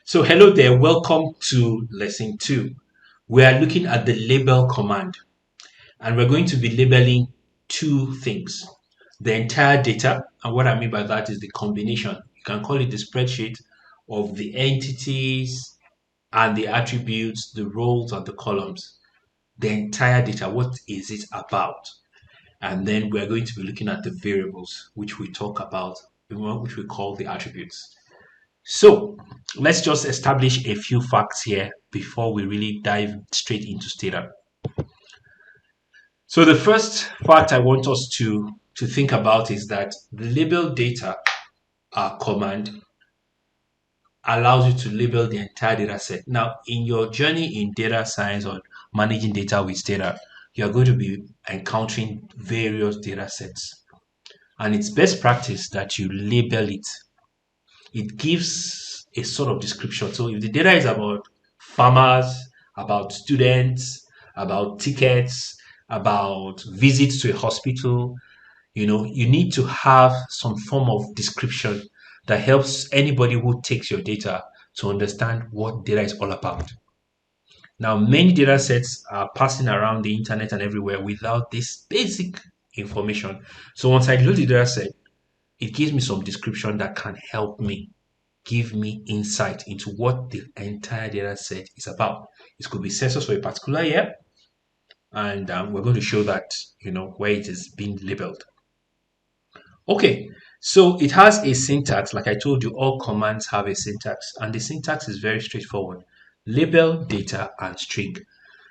So hello there, welcome to lesson 2. We are looking at the label command and we're going to be labeling two things. The entire data, and what I mean by that is the combination. You can call it the spreadsheet of the entities and the attributes, the rows and the columns. The entire data, what is it about? And then we're going to be looking at the variables, which we talk about, which we call the attributes. So let's just establish a few facts here before we really dive straight into Stata. So the first fact I want us to think about is that the label data command allows you to label the entire data set. Now, in your journey in data science or managing data with Stata, you're going to be encountering various data sets. And it's best practice that you label it. It gives a sort of description. So if the data is about farmers, about students, about tickets, about visits to a hospital, you need to have some form of description that helps anybody who takes your data to understand what data is all about. Now, many data sets are passing around the internet and everywhere without this basic information. So once I load the data set, it gives me some description that can help me give me insight into what the entire data set is about. It could be census for a particular year, and we're going to show that, where it is being labeled. Okay, so it has a syntax. Like I told you, all commands have a syntax, and the syntax is very straightforward. Label, data, and string.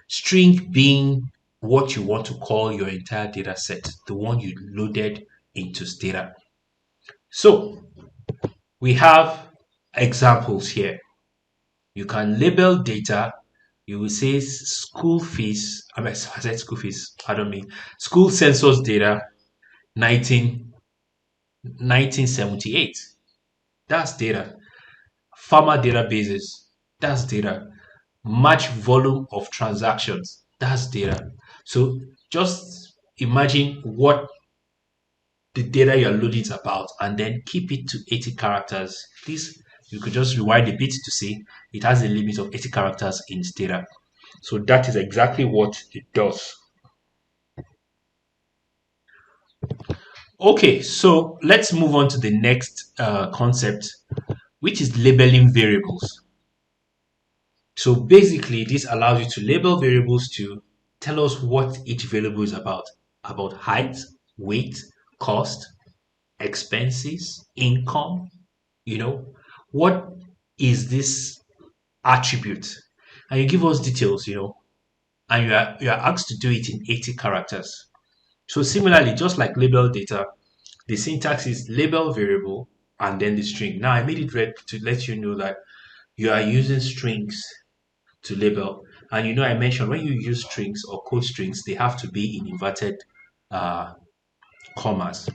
String being what you want to call your entire data set, the one you loaded into Stata. So we have examples here. You can label data. You will say school fees. I said school fees. Pardon me. School census data 1978. That's data. Farmer databases. That's data. Match volume of transactions. That's data. So just imagine what the data you're loading is about and then keep it to 80 characters. This you could just rewind a bit to see it has a limit of 80 characters in its data. So that is exactly what it does. Okay, so let's move on to the next concept, which is labeling variables. So basically, this allows you to label variables to tell us what each variable is about height, weight, cost, expenses, income, what is this attribute? And you give us details, and you are asked to do it in 80 characters. So similarly, just like label data, the syntax is label variable and then the string. Now I made it red to let you know that you are using strings to label. And I mentioned when you use strings or code strings, they have to be in inverted uh, commas.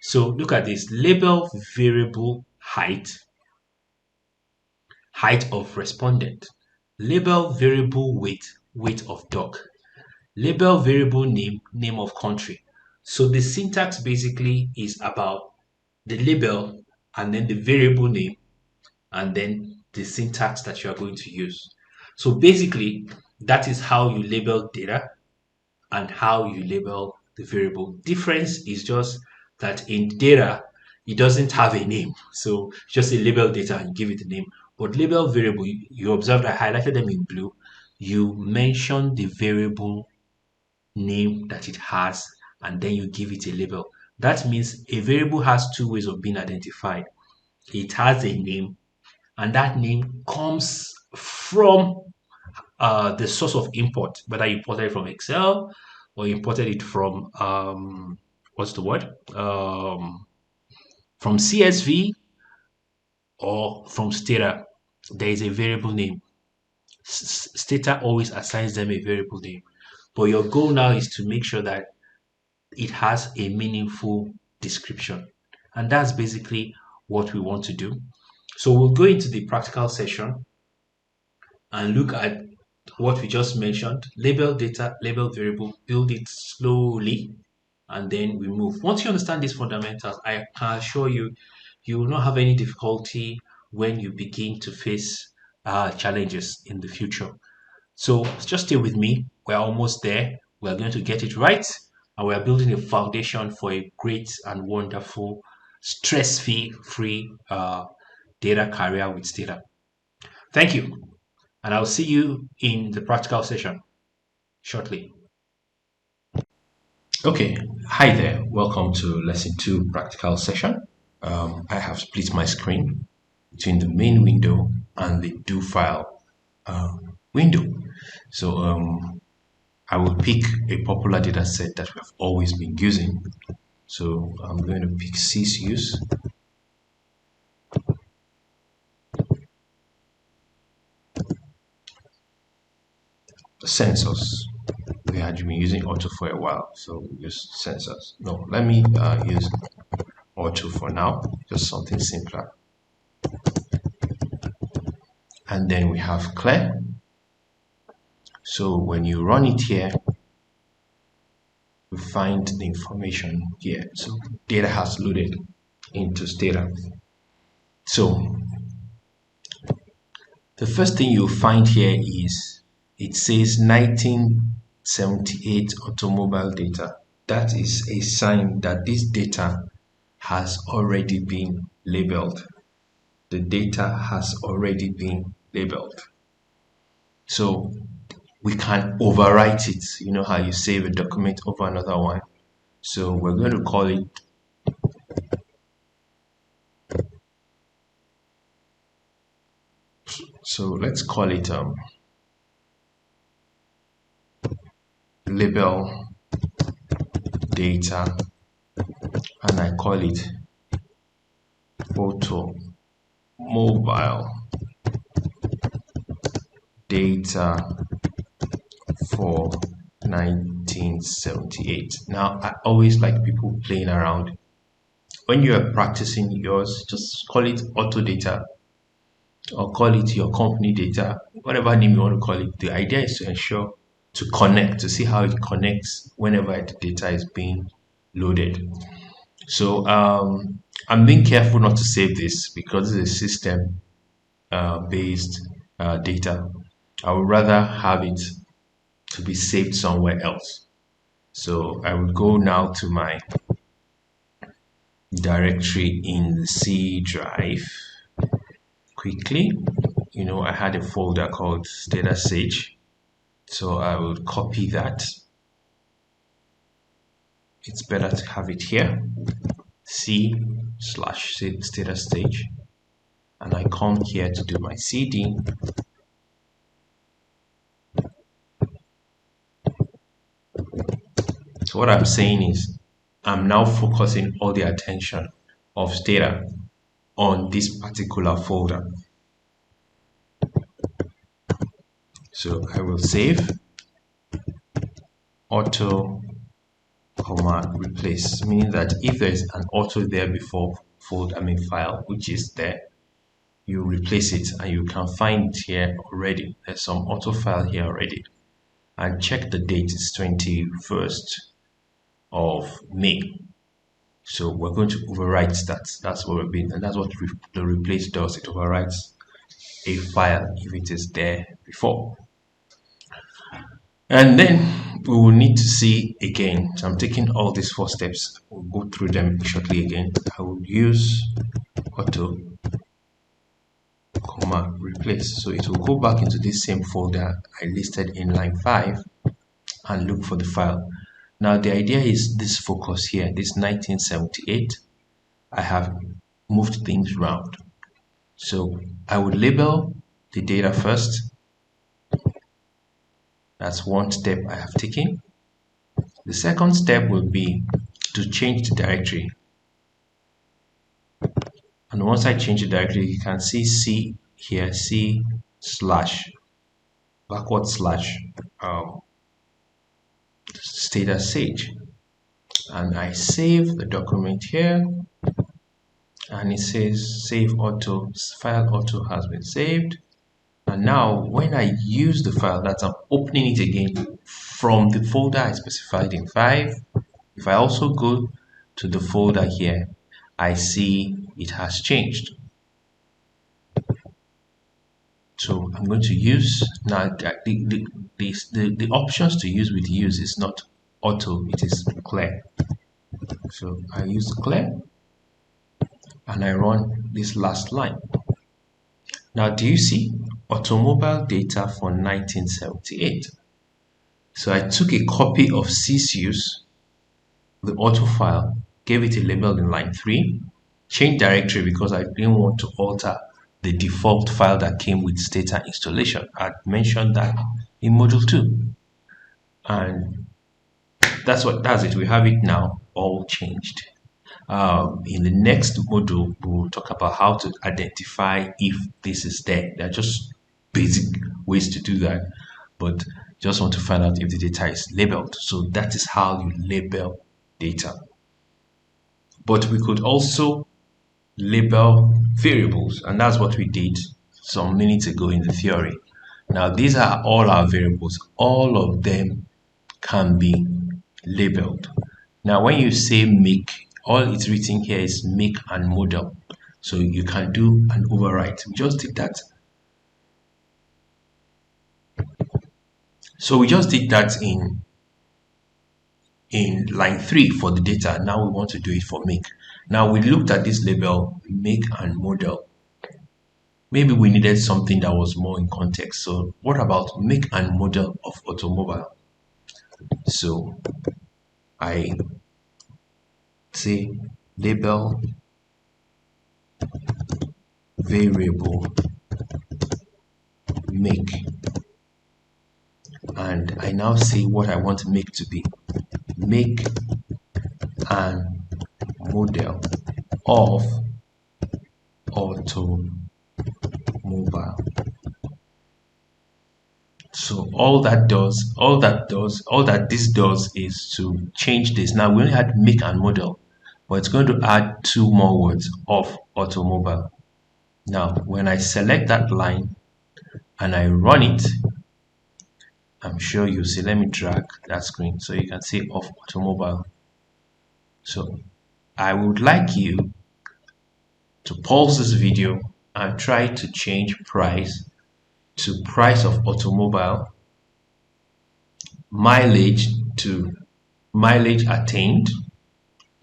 So look at this, label variable height of respondent, label variable weight of dog, label variable name of country. So the syntax basically is about the label and then the variable name and then the syntax that you are going to use. So basically, that is how you label data and how you label the variable. Difference is just that in data, it doesn't have a name. So just a label data and give it a name. But label variable, you observe that I highlighted them in blue. You mention the variable name that it has and then you give it a label. That means a variable has two ways of being identified. It has a name and that name comes from the source of import, whether you imported it from Excel or you imported it from what's the word? From CSV or from Stata. There is a variable name. Stata always assigns them a variable name. But your goal now is to make sure that it has a meaningful description. And that's basically what we want to do. So we'll go into the practical session and look at what we just mentioned. Label data, label variable, build it slowly, and then we move. Once you understand these fundamentals, I can assure you, you will not have any difficulty when you begin to face challenges in the future. So just stay with me. We're almost there. We're going to get it right. And we're building a foundation for a great and wonderful, stress-free data career with Stata. Thank you. And I'll see you in the practical session shortly. Okay, hi there. Welcome to lesson 2 practical session. I have split my screen between the main window and the do file window. So I will pick a popular data set that we have always been using. So I'm going to pick CSUs. Sensors. We had been using auto for a while, so we use sensors. No, let me use auto for now, just something simpler. And then we have clear. So when you run it here, you find the information here. So data has loaded into Stata. So the first thing you'll find here is it says 1978 automobile data. That is a sign that this data has already been labeled. The data has already been labeled. So we can overwrite it. You know how you save a document over another one. So we're going to call it let's call it label data, and I call it automobile data for 1978. Now, I always like people playing around. When you are practicing yours, just call it auto data or call it your company data, whatever name you want to call it. The idea is to ensure to connect, to see how it connects whenever the data is being loaded. So I'm being careful not to save this because it's a system based data. I would rather have it to be saved somewhere else. So I will go now to my directory in the C drive quickly. You know, I had a folder called Stata Sage. So I will copy that. It's better to have it here. C/Stata Stage. And I come here to do my CD. So what I'm saying is I'm now focusing all the attention of Stata on this particular folder. So I will save auto replace, meaning that if there is an auto there before file, which is there, you replace it and you can find it here already. There's some auto file here already. And check the date, it's 21st of May. So we're going to overwrite that. That's what we're being, and that's what the replace does. It overwrites a file if it is there before. And then we will need to see again. So I'm taking all these 4 steps. We'll go through them shortly again. I will use auto replace. So it will go back into this same folder I listed in line 5 and look for the file. Now the idea is this focus here, this 1978. I have moved things around. So I would label the data first. That's one step I have taken. The second step will be to change the directory. And once I change the directory, you can see C here, C/ backward slash Stata Sage. And I save the document here. And it says save auto, file auto has been saved. And now when I use the file, that I'm opening it again from the folder I specified in 5. If I also go to the folder here, I see it has changed. So I'm going to use now the options to use with use is not auto, it is clear. So I use clear and I run this last line. Now do you see automobile data for 1978? So I took a copy of CSUS, the auto file, gave it a label in line 3, changed directory because I didn't want to alter the default file that came with Stata installation. I mentioned that in module 2. And that's it. We have it now all changed. In the next module, we'll talk about how to identify if this is there. They're just basic ways to do that, but just want to find out if the data is labeled. So that is how you label data. But we could also label variables, and that's what we did some minutes ago in the theory. Now, these are all our variables. All of them can be labeled. Now, when you say make, all it's written here is make and model. So you can do an overwrite. We just did that. So we just did that in line 3 for the data. Now we want to do it for make. Now we looked at this label, make and model. Maybe we needed something that was more in context. So what about make and model of automobile? So I say label variable make, and I now say what I want make to be. Make and model of automobile. So all that this does is to change this. Now we only had make and model, but it's going to add 2 more words of automobile. Now when I select that line and I run it, I'm sure you see, let me drag that screen so you can see of automobile. So I would like you to pause this video and try to change price to price of automobile, mileage to mileage attained,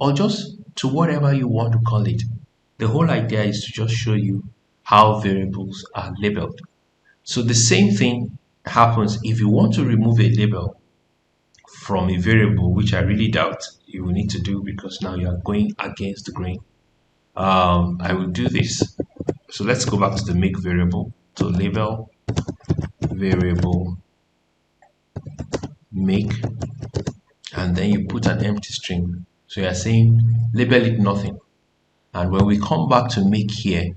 or just to whatever you want to call it. The whole idea is to just show you how variables are labeled. So the same thing happens if you want to remove a label from a variable, which I really doubt you will need to do because now you are going against the grain. I will do this. So let's go back to the make variable. So label variable make, and then you put an empty string. So you're saying label it nothing. And when we come back to make here,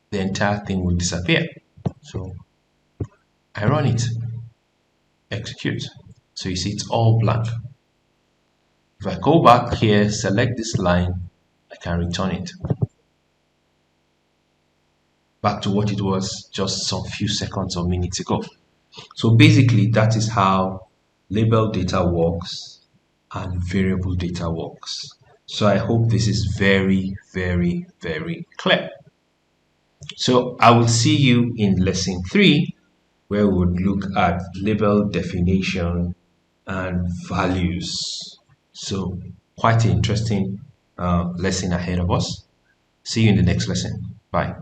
the entire thing will disappear. So I run it, execute. So you see it's all blank. If I go back here, select this line, I can return it back to what it was just some few seconds or minutes ago. So basically that is how label data works and variable data works. So I hope this is very, very, very clear. So I will see you in lesson 3, where we would look at label definition and values. So quite an interesting lesson ahead of us. See you in the next lesson. Bye.